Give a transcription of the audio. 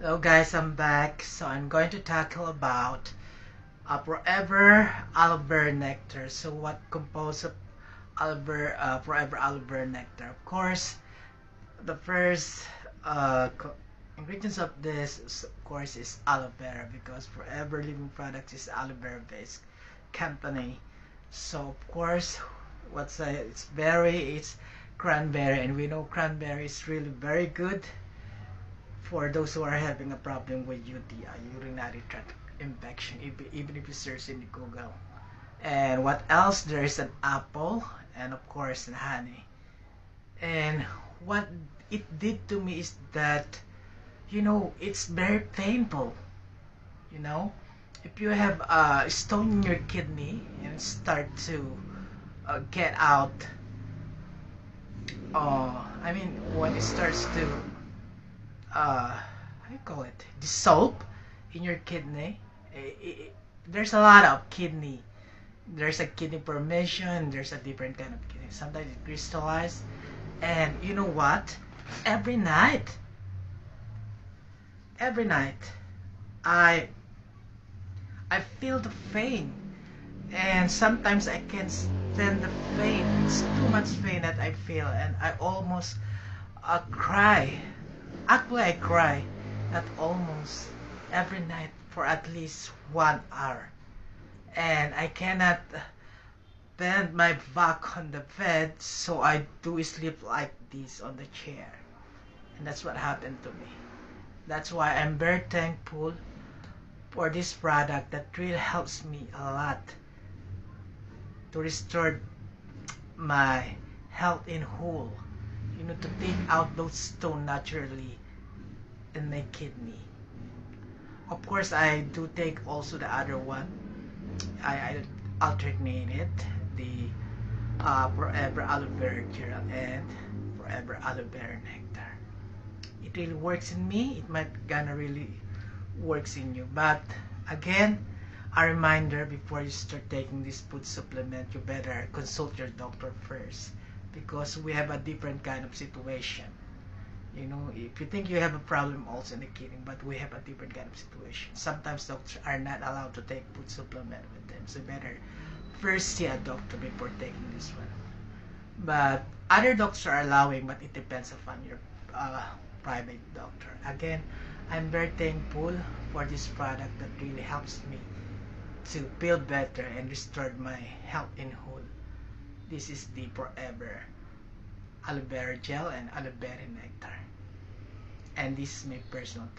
Hello guys, I'm back. So I'm going to tackle about Forever Aloe Vera Nectar. So what composed of Forever Aloe Vera Nectar? Of course, the first ingredients of this, of course, is aloe vera because Forever Living Products is aloe vera based company. So of course, it's cranberry, and we know cranberry is really very good for those who are having a problem with UTI, urinary tract infection, even if you search in Google. And what else? There is an apple, and of course, an honey. And what it did to me is that, it's very painful. You know, if you have a stone in your kidney and start to get out, when it starts to how you call it, dissolve in your kidney. There's a lot of kidney. There's a kidney formation. There's a different kind of kidney. Sometimes it crystallizes, and you know what? Every night, every night, I I feel the pain, and sometimes I can't stand the pain. It's too much pain that I feel, and I almost cry. Actually, I cry, not almost, every night for at least 1 hour. And I cannot bend my back on the bed, so I do sleep like this on the chair. And that's what happened to me. That's why I'm very thankful for this product that really helps me a lot to restore my health in whole. To take out those stones naturally in my kidney. Of course, I do take also the other one. I alternate it, the Forever Aloe Vera Gel and Forever Aloe Vera Nectar. It really works in me. It might gonna really works in you. But again, a reminder, before you start taking this food supplement, you better consult your doctor first because we have a different kind of situation. If you think you have a problem also in the kidney, but we have a different kind of situation. Sometimes doctors are not allowed to take food supplement with them, so better first see a doctor before taking this one. But other doctors are allowing, but it depends upon your private doctor. Again, I'm very thankful for this product that really helps me to feel better and restore my health in whole. This is the Forever Aloe Vera Gel and Aloe Vera Nectar. And this is my personal